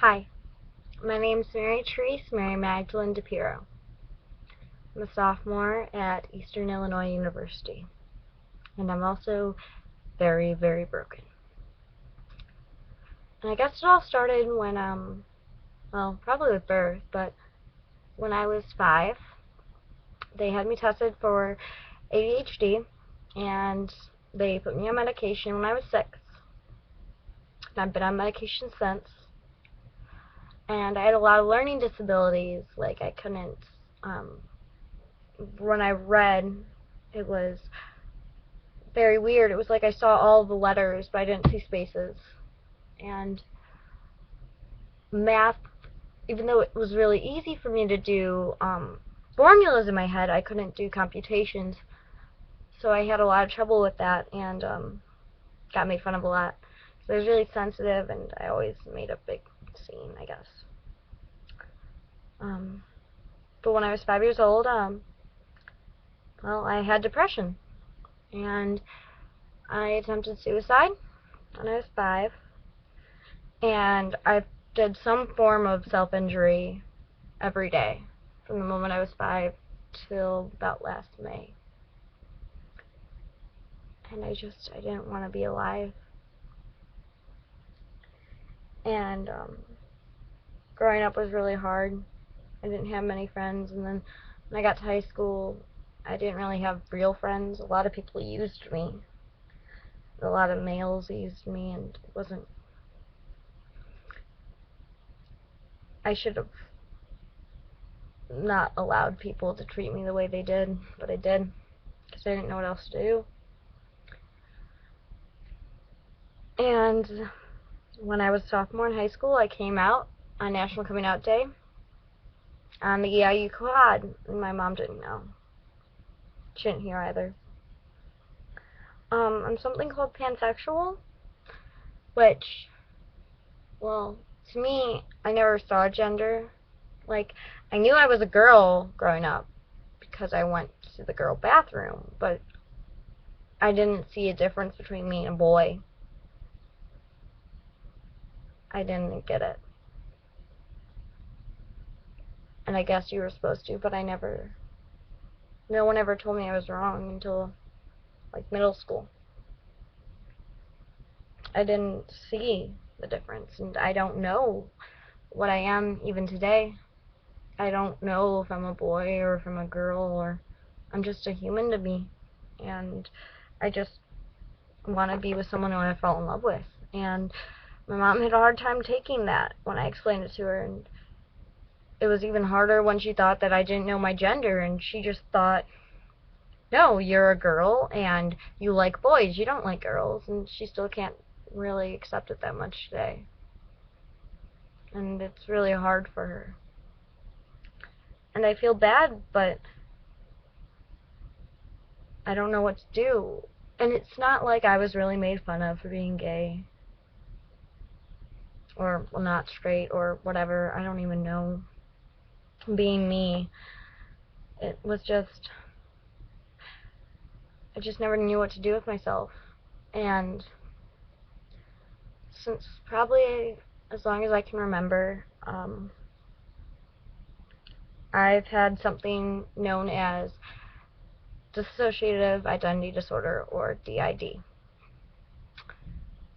Hi, my name's Mary Therese Mary Magdalene DePiro. I'm a sophomore at Eastern Illinois University, and I'm also very, very broken. And I guess it all started when, well, probably with birth, but when I was 5, they had me tested for ADHD, and they put me on medication when I was 6. And I've been on medication since. And I had a lot of learning disabilities, like I couldn't, when I read, it was very weird. It was like I saw all the letters, but I didn't see spaces. And math, even though it was really easy for me to do formulas in my head, I couldn't do computations. So I had a lot of trouble with that, and got made fun of a lot. So I was really sensitive, and I always made a big scene, I guess. But when I was 5 years old, well, I had depression, and I attempted suicide when I was 5, and I did some form of self-injury every day from the moment I was 5 till about last May. And I didn't want to be alive. And growing up was really hard. I didn't have many friends, and then when I got to high school, I didn't really have real friends. A lot of people used me. A lot of males used me, and it wasn't... I should have not allowed people to treat me the way they did, but I did, because I didn't know what else to do. And when I was a sophomore in high school, I came out on National Coming Out Day on the EIU quad, and my mom didn't know. She didn't hear either. I'm something called pansexual, which, well, to me, I never saw gender. Like, I knew I was a girl growing up because I went to the girl bathroom, but I didn't see a difference between me and a boy. I didn't get it. And I guess you were supposed to, but no one ever told me I was wrong until, like, middle school. I didn't see the difference, and I don't know what I am even today. I don't know if I'm a boy or if I'm a girl, or I'm just a human to me, and I just want to be with someone who I fall in love with. And my mom had a hard time taking that when I explained it to her, and it was even harder when she thought that I didn't know my gender, and she just thought, no, you're a girl and you like boys, you don't like girls, and she still can't really accept it that much today. And it's really hard for her. And I feel bad, but I don't know what to do. And it's not like I was really made fun of for being gay, or, well, not straight, or whatever. I don't even know. Being me, it was just, I just never knew what to do with myself. And since probably as long as I can remember, I've had something known as dissociative identity disorder, or DID.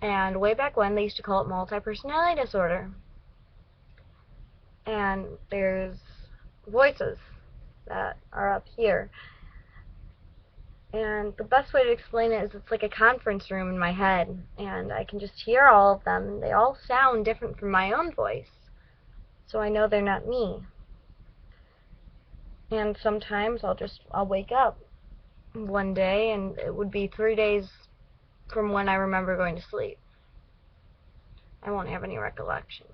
And way back when, they used to call it multi-personality disorder. And there's voices that are up here. And the best way to explain it is it's like a conference room in my head, and I can just hear all of them. They all sound different from my own voice, so I know they're not me. And sometimes I'll wake up one day, and it would be 3 days from when I remember going to sleep. I won't have any recollection.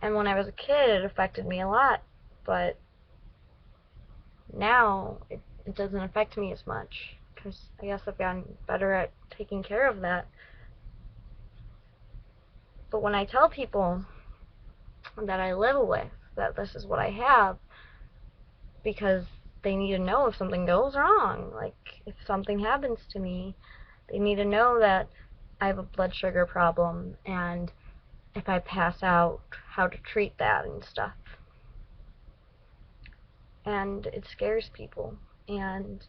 And when I was a kid, it affected me a lot, but now it doesn't affect me as much, because I guess I've gotten better at taking care of that. But when I tell people that I live with that this is what I have, because they need to know if something goes wrong, like if something happens to me, they need to know that I have a blood sugar problem, and if I pass out, how to treat that and stuff. And it scares people, and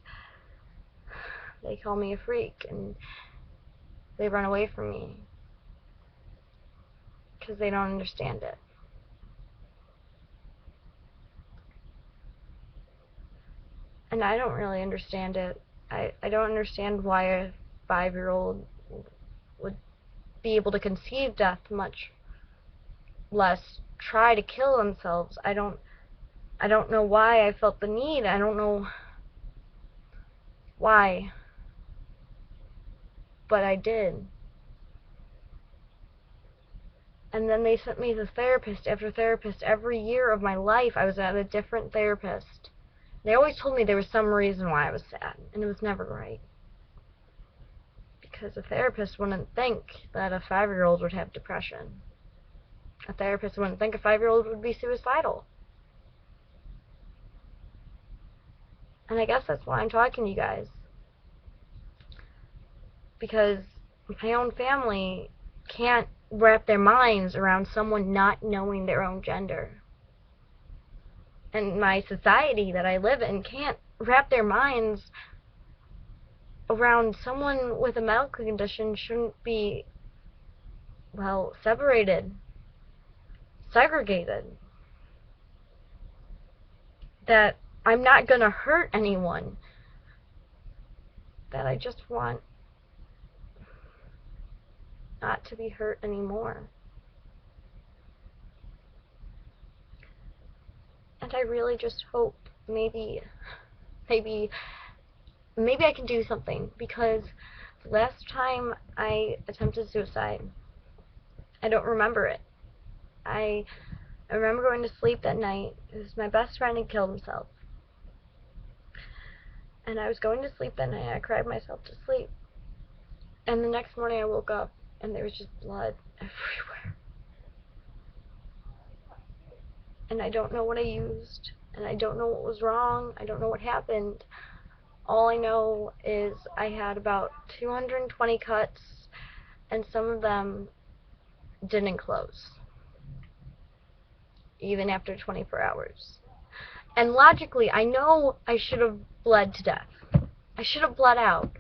they call me a freak, and they run away from me because they don't understand it. And I don't really understand it. I don't understand why a 5-year-old would be able to conceive death, much less try to kill themselves. I don't know why I felt the need. I don't know why, but I did. And then they sent me to therapist after therapist. Every year of my life I was at a different therapist. They always told me there was some reason why I was sad, and it was never right. Because a therapist wouldn't think that a 5-year-old would have depression. A therapist wouldn't think a 5-year-old would be suicidal. And I guess that's why I'm talking to you guys. Because my own family can't wrap their minds around someone not knowing their own gender. And my society that I live in can't wrap their minds around someone with a medical condition shouldn't be, well, separated, segregated. That I'm not going to hurt anyone. That I just want not to be hurt anymore. And I really just hope maybe I can do something, because the last time I attempted suicide, I don't remember it. I remember going to sleep that night. It was my best friend had killed himself. And I was going to sleep that night. I cried myself to sleep. And the next morning I woke up and there was just blood everywhere. And I don't know what I used, and I don't know what was wrong. I don't know what happened. All I know is I had about 220 cuts, and some of them didn't close, even after 24 hours. And logically, I know I should have bled to death. I should have bled out.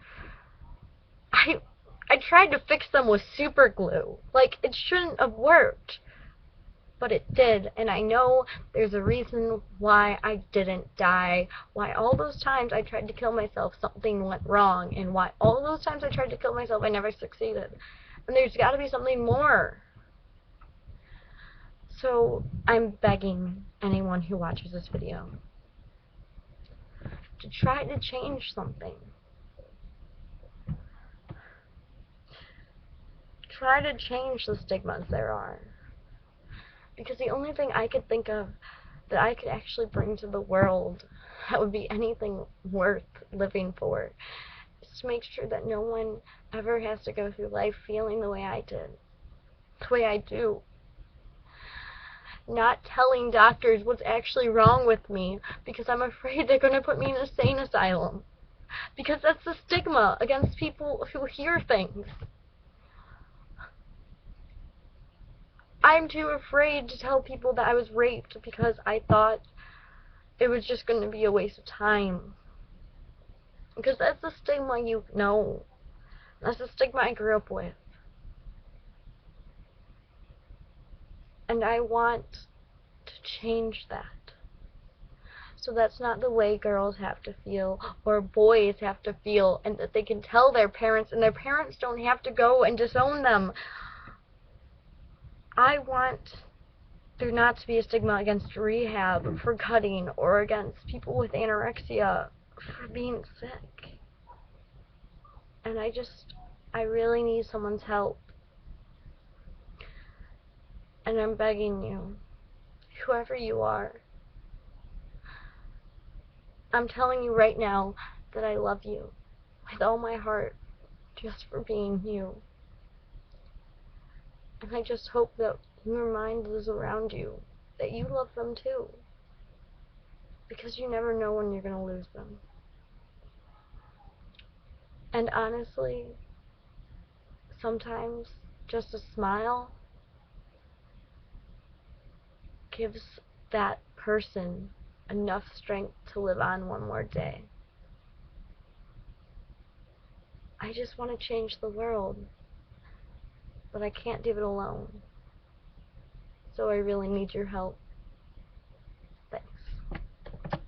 I tried to fix them with super glue. Like, it shouldn't have worked. But it did, and I know there's a reason why I didn't die, why all those times I tried to kill myself something went wrong, and why all those times I tried to kill myself I never succeeded. And there's got to be something more. So I'm begging anyone who watches this video to try to change something. Try to change the stigmas there are. Because the only thing I could think of that I could actually bring to the world that would be anything worth living for is to make sure that no one ever has to go through life feeling the way I did, the way I do. Not telling doctors what's actually wrong with me because I'm afraid they're going to put me in an insane asylum. Because that's the stigma against people who hear things. I'm too afraid to tell people that I was raped because I thought it was just going to be a waste of time. Because that's the stigma you know. That's the stigma I grew up with. And I want to change that. So that's not the way girls have to feel, or boys have to feel, and that they can tell their parents, and their parents don't have to go and disown them. I want there not to be a stigma against rehab for cutting, or against people with anorexia for being sick. And I really need someone's help. And I'm begging you, whoever you are, I'm telling you right now that I love you with all my heart, just for being you. And I just hope that you remind those around you that you love them too. Because you never know when you're going to lose them. And honestly, sometimes just a smile gives that person enough strength to live on one more day. I just want to change the world, but I can't do it alone. So I really need your help.